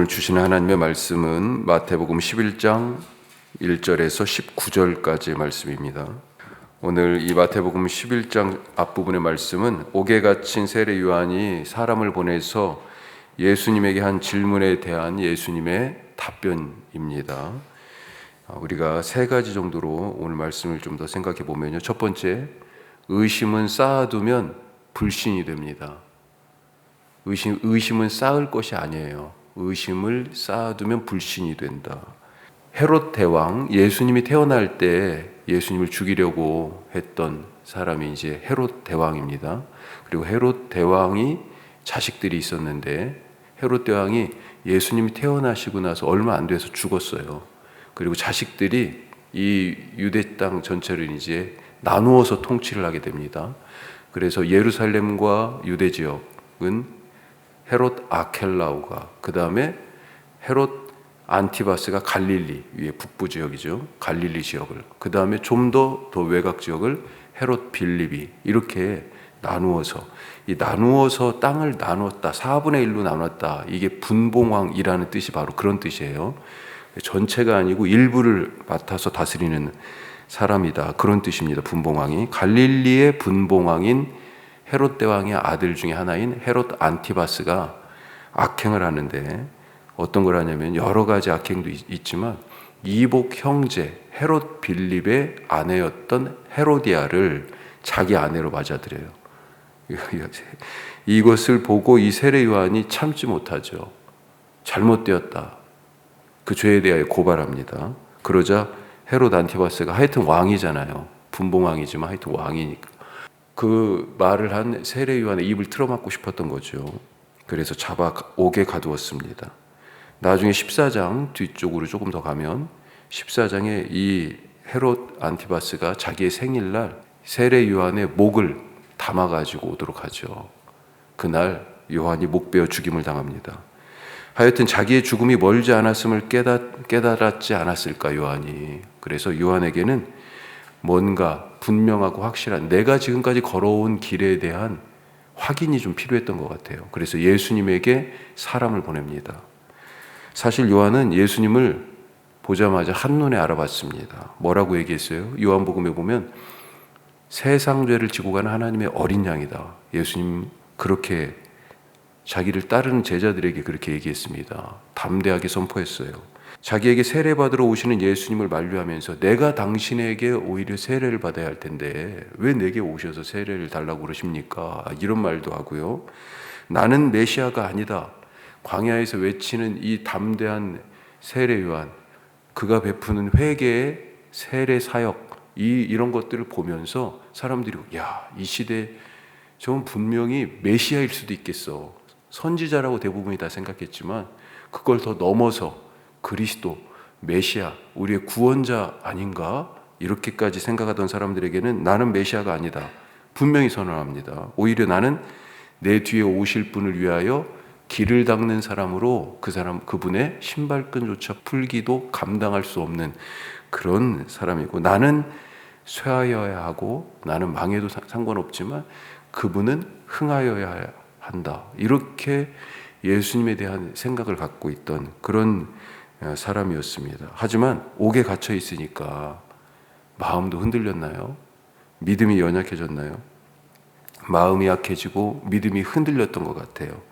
오늘 주신 하나님의 말씀은 마태복음 11장 1절에서 19절까지의 말씀입니다. 오늘 이 마태복음 11장 앞부분의 말씀은 옥에 갇힌 세례 요한이 사람을 보내서 예수님에게 한 질문에 대한 예수님의 답변입니다. 우리가 세 가지 정도로 오늘 말씀을 좀 더 생각해 보면요. 첫 번째, 의심은 쌓아두면 불신이 됩니다. 의심은 쌓을 것이 아니에요. 의심을 쌓아두면 불신이 된다. 헤롯 대왕, 예수님이 태어날 때 예수님을 죽이려고 했던 사람이 이제 헤롯 대왕입니다. 그리고 헤롯 대왕이 자식들이 있었는데 헤롯 대왕이 예수님이 태어나시고 나서 얼마 안 돼서 죽었어요. 그리고 자식들이 이 유대 땅 전체를 이제 나누어서 통치를 하게 됩니다. 그래서 예루살렘과 유대 지역은 헤롯 아켈라오가, 그 다음에 헤롯 안티바스가 갈릴리 위에 북부 지역이죠. 갈릴리 지역을, 그 다음에 좀 더 외곽 지역을 헤롯 빌립이, 이렇게 나누어서 땅을 나누었다, 4분의 1로 나눴다. 이게 분봉왕이라는 뜻이 바로 그런 뜻이에요. 전체가 아니고 일부를 맡아서 다스리는 사람이다, 그런 뜻입니다. 분봉왕이. 갈릴리의 분봉왕인 헤롯 대왕의 아들 중에 하나인 헤롯 안티바스가 악행을 하는데, 어떤 걸 하냐면 여러 가지 악행도 있지만 이복 형제 헤롯 빌립의 아내였던 헤로디아를 자기 아내로 맞아들여요. 이것을 보고 이 세례 요한이 참지 못하죠. 잘못되었다, 그 죄에 대하여 고발합니다. 그러자 헤롯 안티바스가, 하여튼 왕이잖아요. 분봉왕이지만 하여튼 왕이니까, 그 말을 한 세례 요한의 입을 틀어막고 싶었던 거죠. 그래서 잡아 옥에 가두었습니다. 나중에 14장 뒤쪽으로 조금 더 가면 14장에 이 헤롯 안티바스가 자기의 생일날 세례 요한의 목을 담아가지고 오도록 하죠. 그날 요한이 목 베어 죽임을 당합니다. 하여튼 자기의 죽음이 멀지 않았음을 깨달았지 않았을까, 요한이. 그래서 요한에게는 뭔가 분명하고 확실한, 내가 지금까지 걸어온 길에 대한 확인이 좀 필요했던 것 같아요. 그래서 예수님에게 사람을 보냅니다. 사실 요한은 예수님을 보자마자 한눈에 알아봤습니다. 뭐라고 얘기했어요? 요한복음에 보면 세상 죄를 지고 가는 하나님의 어린 양이다. 예수님 그렇게 자기를 따르는 제자들에게 그렇게 얘기했습니다. 담대하게 선포했어요. 자기에게 세례받으러 오시는 예수님을 만류하면서, 내가 당신에게 오히려 세례를 받아야 할 텐데 왜 내게 오셔서 세례를 달라고 그러십니까? 이런 말도 하고요. 나는 메시아가 아니다, 광야에서 외치는 이 담대한 세례 요한, 그가 베푸는 회개의 세례 사역, 이런 것들을 보면서 사람들이, 야, 이 시대에 저건 분명히 메시아일 수도 있겠어. 선지자라고 대부분이 다 생각했지만 그걸 더 넘어서 그리스도, 메시아, 우리의 구원자 아닌가? 이렇게까지 생각하던 사람들에게는 나는 메시아가 아니다, 분명히 선언합니다. 오히려 나는 내 뒤에 오실 분을 위하여 길을 닦는 사람으로, 그분의 신발끈조차 풀기도 감당할 수 없는 그런 사람이고, 나는 쇠하여야 하고 나는 망해도 상관없지만 그분은 흥하여야 한다. 이렇게 예수님에 대한 생각을 갖고 있던 그런 사람이었습니다. 하지만 옥에 갇혀 있으니까 마음도 흔들렸나요? 믿음이 연약해졌나요? 마음이 약해지고 믿음이 흔들렸던 것 같아요.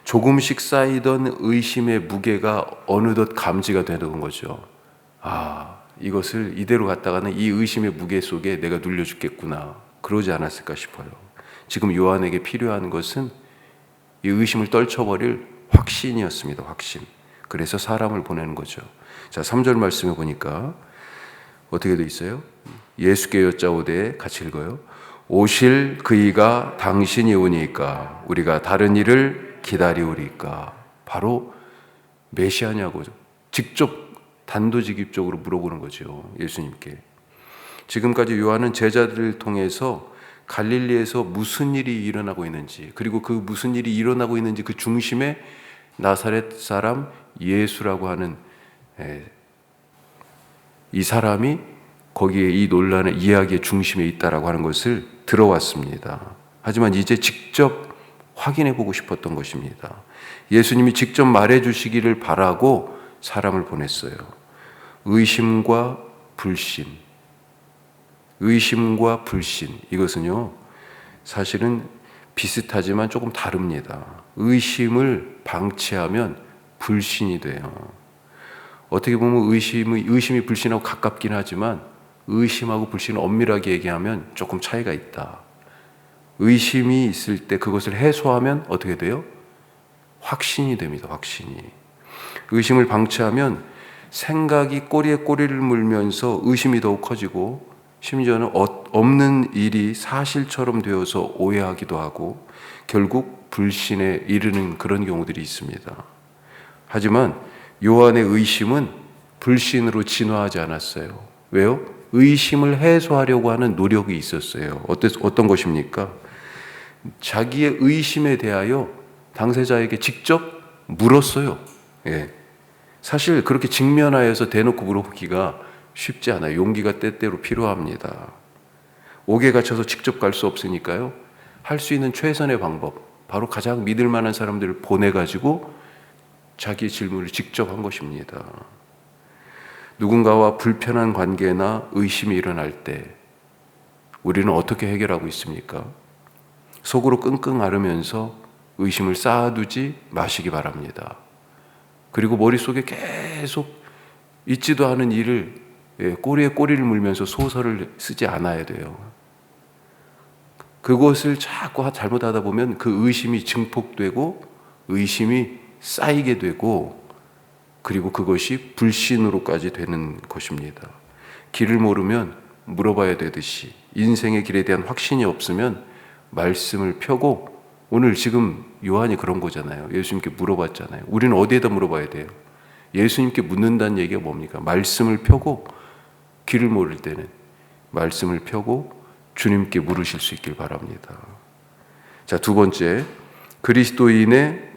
조금씩 쌓이던 의심의 무게가 어느덧 감지가 되는 거죠. 이것을 이대로 갔다가는 이 의심의 무게 속에 내가 눌려 죽겠구나, 그러지 않았을까 싶어요. 지금 요한에게 필요한 것은 이 의심을 떨쳐버릴 확신이었습니다. 확신. 그래서 사람을 보내는 거죠. 자, 3절 말씀에 보니까 어떻게 돼 있어요? 예수께 여짜오되, 같이 읽어요. 오실 그이가 당신이 오니까 우리가 다른 일을 기다리오리까. 바로 메시아냐고 직접 단도직입적으로 물어보는 거죠, 예수님께. 지금까지 요한은 제자들을 통해서 갈릴리에서 무슨 일이 일어나고 있는지, 그리고 그 무슨 일이 일어나고 있는지 그 중심에 나사렛 사람 예수라고 하는 이 사람이 거기에 이 논란의 이야기의 중심에 있다라고 하는 것을 들어왔습니다. 하지만 이제 직접 확인해 보고 싶었던 것입니다. 예수님이 직접 말해 주시기를 바라고 사람을 보냈어요. 의심과 불신. 의심과 불신. 이것은요, 사실은 비슷하지만 조금 다릅니다. 의심을 방치하면 불신이 돼요. 어떻게 보면 의심이 불신하고 가깝긴 하지만 의심하고 불신을 엄밀하게 얘기하면 조금 차이가 있다. 의심이 있을 때 그것을 해소하면 어떻게 돼요? 확신이 됩니다. 확신이. 의심을 방치하면 생각이 꼬리에 꼬리를 물면서 의심이 더욱 커지고 심지어는 없는 일이 사실처럼 되어서 오해하기도 하고 결국 불신에 이르는 그런 경우들이 있습니다. 하지만 요한의 의심은 불신으로 진화하지 않았어요. 왜요? 의심을 해소하려고 하는 노력이 있었어요. 어떤 것입니까? 자기의 의심에 대하여 당사자에게 직접 물었어요. 예. 사실 그렇게 직면하여서 대놓고 물어보기가 쉽지 않아요. 용기가 때때로 필요합니다. 옥에 갇혀서 직접 갈 수 없으니까요. 할 수 있는 최선의 방법, 바로 가장 믿을 만한 사람들을 보내가지고 자기의 질문을 직접 한 것입니다. 누군가와 불편한 관계나 의심이 일어날 때 우리는 어떻게 해결하고 있습니까? 속으로 끙끙 앓으면서 의심을 쌓아두지 마시기 바랍니다. 그리고 머릿속에 계속 있지도 않은 일을 꼬리에 꼬리를 물면서 소설을 쓰지 않아야 돼요. 그것을 자꾸 잘못하다 보면 그 의심이 증폭되고 의심이 쌓이게 되고 그리고 그것이 불신으로까지 되는 것입니다. 길을 모르면 물어봐야 되듯이 인생의 길에 대한 확신이 없으면 말씀을 펴고 오늘 지금 요한이 그런 거잖아요. 예수님께 물어봤잖아요. 우리는 어디에다 물어봐야 돼요? 예수님께 묻는다는 얘기가 뭡니까? 말씀을 펴고 길을 모를 때는 말씀을 펴고 주님께 물으실 수 있길 바랍니다. 자, 두 번째, 그리스도인은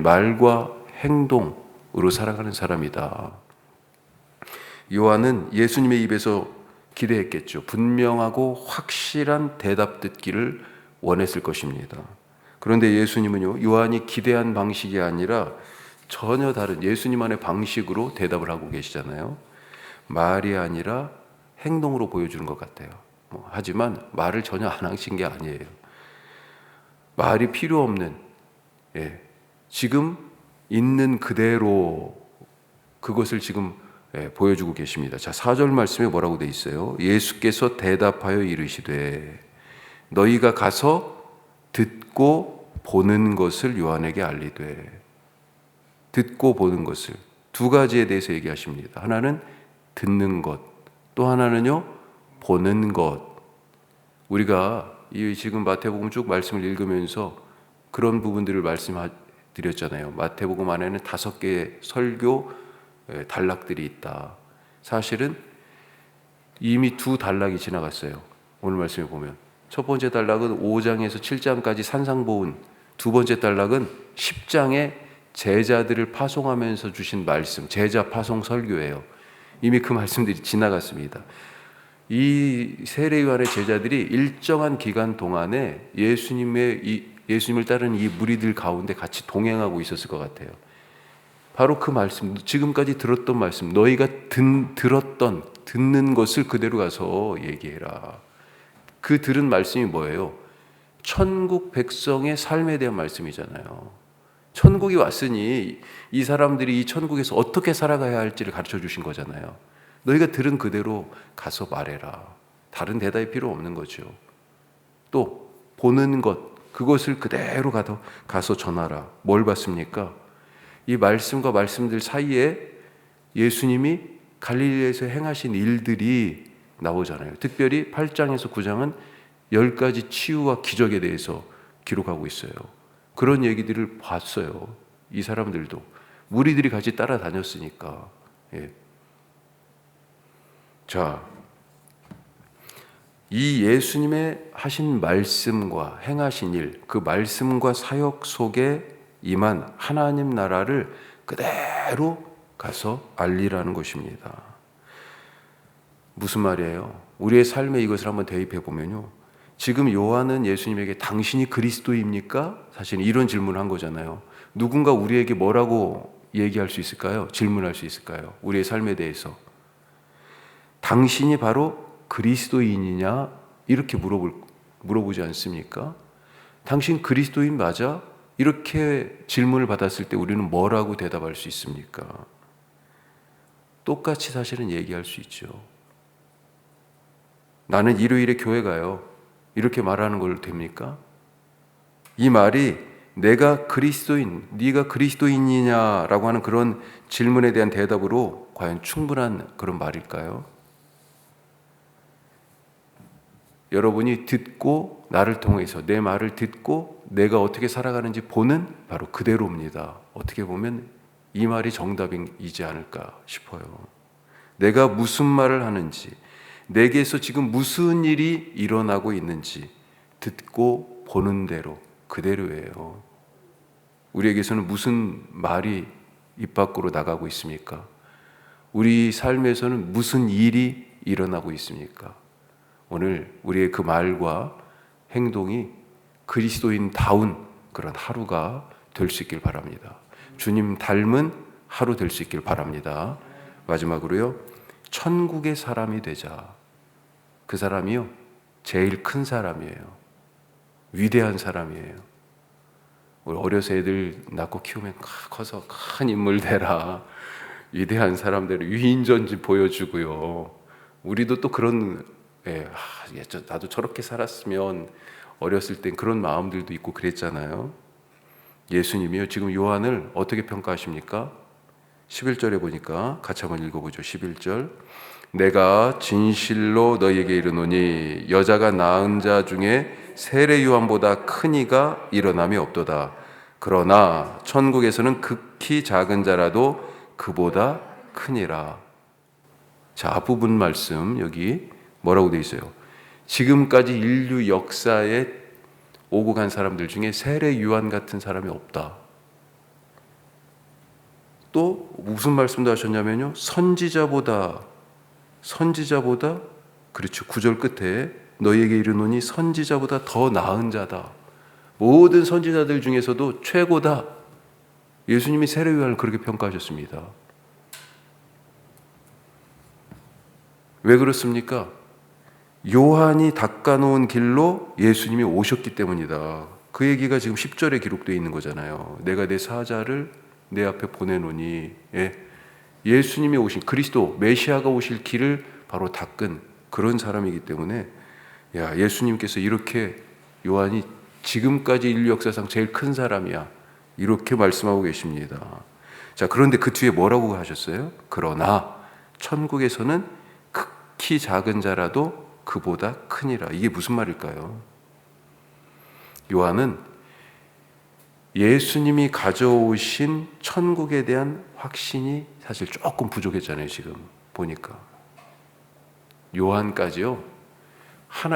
말과 행동으로 살아가는 사람이다. 요한은 예수님의 입에서 기대했겠죠. 분명하고 확실한 대답 듣기를 원했을 것입니다. 그런데 예수님은요, 요한이 기대한 방식이 아니라 전혀 다른 예수님만의 방식으로 대답을 하고 계시잖아요. 말이 아니라 행동으로 보여주는 것 같아요. 하지만 말을 전혀 안 하신 게 아니에요. 말이 필요 없는, 지금 있는 그대로 그것을 지금 보여주고 계십니다. 자, 4절 말씀에 뭐라고 돼 있어요? 예수께서 대답하여 이르시되 너희가 가서 듣고 보는 것을 요한에게 알리되. 듣고 보는 것을 두 가지에 대해서 얘기하십니다. 하나는 듣는 것, 또 하나는요 보는 것. 우리가 이 지금 마태복음 쭉 말씀을 읽으면서 그런 부분들을 말씀드렸잖아요. 마태복음 안에는 5개의 설교 단락들이 있다. 사실은 이미 2단락이 지나갔어요. 오늘 말씀에 보면 첫 번째 단락은 5장에서 7장까지 산상보훈, 두 번째 단락은 10장에 제자들을 파송하면서 주신 말씀, 제자 파송 설교예요. 이미 그 말씀들이 지나갔습니다. 이 세례 요한의 제자들이 일정한 기간 동안에 예수님을 따르는 이 무리들 가운데 같이 동행하고 있었을 것 같아요. 바로 그 말씀, 지금까지 들었던 말씀, 너희가 듣는 것을 그대로 가서 얘기해라. 그 들은 말씀이 뭐예요? 천국 백성의 삶에 대한 말씀이잖아요. 천국이 왔으니 이 사람들이 이 천국에서 어떻게 살아가야 할지를 가르쳐 주신 거잖아요. 너희가 들은 그대로 가서 말해라. 다른 대답이 필요 없는 거죠. 또 보는 것, 그것을 그대로 가서 전하라. 뭘 봤습니까? 이 말씀과 말씀들 사이에 예수님이 갈릴리에서 행하신 일들이 나오잖아요. 특별히 8장에서 9장은 10가지 치유와 기적에 대해서 기록하고 있어요. 그런 얘기들을 봤어요. 이 사람들도. 무리들이 같이 따라다녔으니까. 자, 이 예수님의 하신 말씀과 행하신 일, 그 말씀과 사역 속에 임한 하나님 나라를 그대로 가서 알리라는 것입니다. 무슨 말이에요? 우리의 삶에 이것을 한번 대입해 보면요, 지금 요한은 예수님에게 당신이 그리스도입니까? 사실 이런 질문을 한 거잖아요. 누군가 우리에게 뭐라고 얘기할 수 있을까요? 질문할 수 있을까요? 우리의 삶에 대해서. 당신이 바로 그리스도인이냐? 이렇게 물어보지 않습니까? 당신 그리스도인 맞아? 이렇게 질문을 받았을 때 우리는 뭐라고 대답할 수 있습니까? 똑같이 사실은 얘기할 수 있죠. 나는 일요일에 교회 가요. 이렇게 말하는 걸 됩니까? 이 말이 내가 그리스도인, 네가 그리스도인이냐라고 하는 그런 질문에 대한 대답으로 과연 충분한 그런 말일까요? 여러분이 듣고 나를 통해서 내 말을 듣고 내가 어떻게 살아가는지 보는 바로 그대로입니다. 어떻게 보면 이 말이 정답이지 않을까 싶어요. 내가 무슨 말을 하는지, 내게서 지금 무슨 일이 일어나고 있는지 듣고 보는 대로 그대로예요. 우리에게서는 무슨 말이 입 밖으로 나가고 있습니까? 우리 삶에서는 무슨 일이 일어나고 있습니까? 오늘 우리의 그 말과 행동이 그리스도인다운 그런 하루가 될 수 있길 바랍니다. 주님 닮은 하루 될 수 있길 바랍니다. 마지막으로요, 천국의 사람이 되자. 그 사람이요, 제일 큰 사람이에요. 위대한 사람이에요. 우리 어려서 애들 낳고 키우면 커서 큰 인물 되라. 위대한 사람들 위인전지 보여주고요. 우리도 또 그런, 나도 저렇게 살았으면 어렸을 땐 그런 마음들도 있고 그랬잖아요. 예수님이요, 지금 요한을 어떻게 평가하십니까? 11절에 보니까 같이 한번 읽어보죠. 11절. 내가 진실로 너희에게 이르노니 여자가 낳은 자 중에 세례 요한보다 큰 이가 일어남이 없도다. 그러나 천국에서는 극히 작은 자라도 그보다 크니라. 자, 앞부분 말씀 여기 뭐라고 되어 있어요? 지금까지 인류 역사에 오고 간 사람들 중에 세례 요한 같은 사람이 없다. 또 무슨 말씀도 하셨냐면요, 선지자보다 그렇죠, 9절 끝에 너희에게 이르노니 선지자보다 더 나은 자다. 모든 선지자들 중에서도 최고다. 예수님이 세례 요한을 그렇게 평가하셨습니다. 왜 그렇습니까? 요한이 닦아놓은 길로 예수님이 오셨기 때문이다. 그 얘기가 지금 10절에 기록되어 있는 거잖아요. 내가 내 사자를 내 앞에 보내노니, 예수님이 오신 그리스도 메시아가 오실 길을 바로 닦은 그런 사람이기 때문에, 예수님께서 이렇게 요한이 지금까지 인류 역사상 제일 큰 사람이야, 이렇게 말씀하고 계십니다. 자, 그런데 그 뒤에 뭐라고 하셨어요? 그러나 천국에서는 극히 작은 자라도 그보다 크니라. 이게 무슨 말일까요? 요한은 예수님이 가져오신 천국에 대한 확신이 사실 조금 부족했잖아요. 지금 보니까 요한까지요,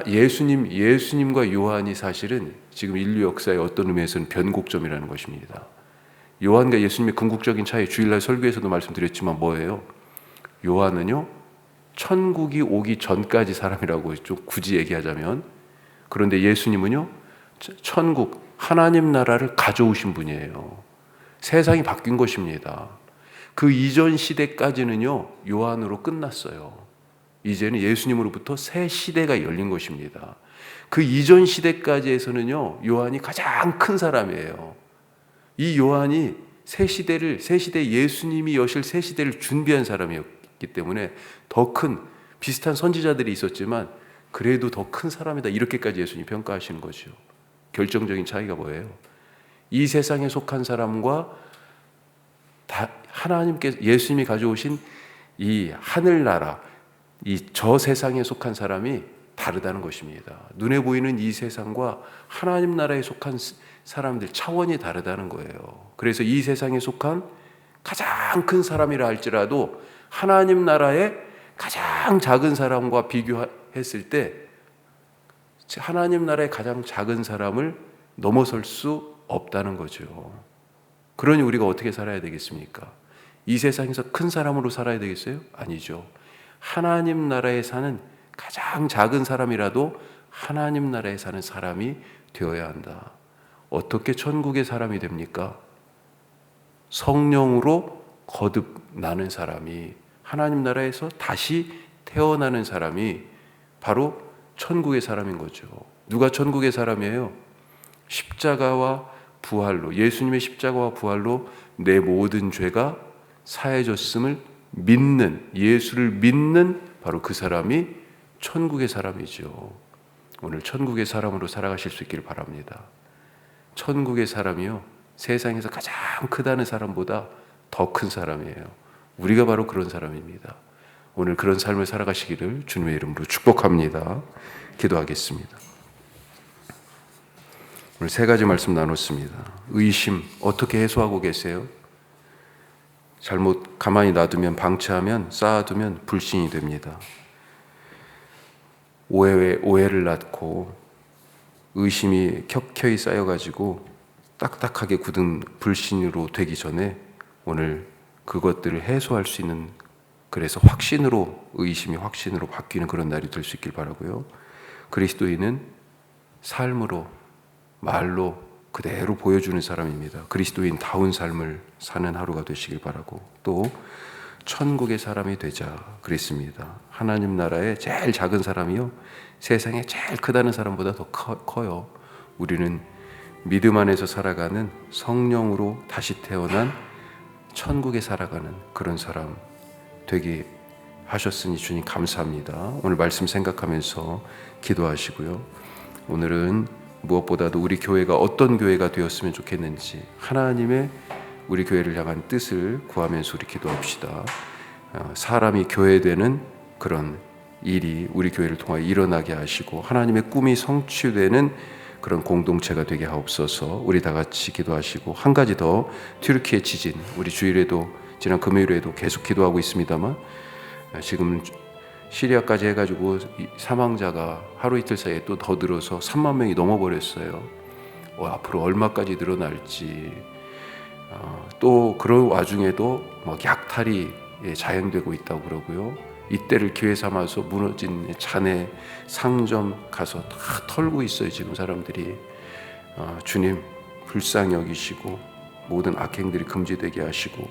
예수님과 요한이 사실은 지금 인류 역사의 어떤 의미에서는 변곡점이라는 것입니다. 요한과 예수님의 궁극적인 차이, 주일날 설교에서도 말씀드렸지만 뭐예요? 요한은요, 천국이 오기 전까지 사람이라고 좀 굳이 얘기하자면, 그런데 예수님은요, 천국, 하나님 나라를 가져오신 분이에요. 세상이 바뀐 것입니다. 그 이전 시대까지는요, 요한으로 끝났어요. 이제는 예수님으로부터 새 시대가 열린 것입니다. 그 이전 시대까지에서는요, 요한이 가장 큰 사람이에요. 이 요한이 새 시대 예수님이 여실 새 시대를 준비한 사람이었기 때문에 더 큰, 비슷한 선지자들이 있었지만 그래도 더 큰 사람이다, 이렇게까지 예수님이 평가하시는 거죠. 결정적인 차이가 뭐예요? 이 세상에 속한 사람과 하나님께서, 예수님이 가져오신 이 하늘나라, 이 저 세상에 속한 사람이 다르다는 것입니다. 눈에 보이는 이 세상과 하나님 나라에 속한 사람들 차원이 다르다는 거예요. 그래서 이 세상에 속한 가장 큰 사람이라 할지라도 하나님 나라의 가장 작은 사람과 비교했을 때 하나님 나라의 가장 작은 사람을 넘어설 수 없다는 거죠. 그러니 우리가 어떻게 살아야 되겠습니까? 이 세상에서 큰 사람으로 살아야 되겠어요? 아니죠. 하나님 나라에 사는 가장 작은 사람이라도 하나님 나라에 사는 사람이 되어야 한다. 어떻게 천국의 사람이 됩니까? 성령으로 거듭나는 사람이, 하나님 나라에서 다시 태어나는 사람이 바로 천국의 사람인 거죠. 누가 천국의 사람이에요? 십자가와 부활로, 예수님의 십자가와 부활로 내 모든 죄가 사해졌음을 믿는, 예수를 믿는 바로 그 사람이 천국의 사람이죠. 오늘 천국의 사람으로 살아가실 수 있기를 바랍니다. 천국의 사람이요, 세상에서 가장 크다는 사람보다 더 큰 사람이에요. 우리가 바로 그런 사람입니다. 오늘 그런 삶을 살아가시기를 주님의 이름으로 축복합니다. 기도하겠습니다. 오늘 세 가지 말씀 나눴습니다. 의심 어떻게 해소하고 계세요? 잘못 가만히 놔두면, 방치하면, 쌓아두면 불신이 됩니다. 오해를 낳고 의심이 켜켜이 쌓여가지고 딱딱하게 굳은 불신으로 되기 전에 오늘 그것들을 해소할 수 있는, 그래서 확신으로, 의심이 확신으로 바뀌는 그런 날이 될 수 있길 바라고요. 그리스도인은 삶으로, 말로 그대로 보여주는 사람입니다. 그리스도인다운 삶을 사는 하루가 되시길 바라고, 또 천국의 사람이 되자 그랬습니다. 하나님 나라의 제일 작은 사람이요, 세상에 제일 크다는 사람보다 더 커요. 우리는 믿음 안에서 살아가는, 성령으로 다시 태어난 천국에 살아가는 그런 사람 되게 하셨으니 주님 감사합니다. 오늘 말씀 생각하면서 기도하시고요. 오늘은 무엇보다도 우리 교회가 어떤 교회가 되었으면 좋겠는지, 하나님의 우리 교회를 향한 뜻을 구하면서 우리 기도합시다. 사람이 교회되는 그런 일이 우리 교회를 통하여 일어나게 하시고 하나님의 꿈이 성취되는 그런 공동체가 되게 하옵소서. 우리 다 같이 기도하시고, 한 가지 더, 튀르키예 지진, 우리 주일에도, 지난 금요일에도 계속 기도하고 있습니다만 지금 시리아까지 해가지고 사망자가 하루 이틀 사이에 또 더 늘어서 3만 명이 넘어버렸어요. 앞으로 얼마까지 늘어날지, 또 그런 와중에도 막 약탈이 자행되고 있다고 그러고요. 이때를 기회 삼아서 무너진 잔해 상점 가서 다 털고 있어요. 지금 사람들이. 주님 불쌍히 여기시고 모든 악행들이 금지되게 하시고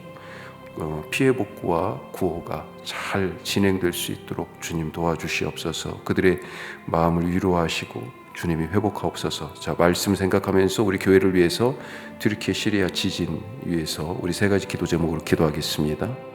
피해 복구와 구호가 잘 진행될 수 있도록 주님 도와주시옵소서. 그들의 마음을 위로하시고 주님이 회복하옵소서. 자, 말씀 생각하면서 우리 교회를 위해서, 튀르키예 시리아 지진 위해서 우리 세 가지 기도 제목으로 기도하겠습니다.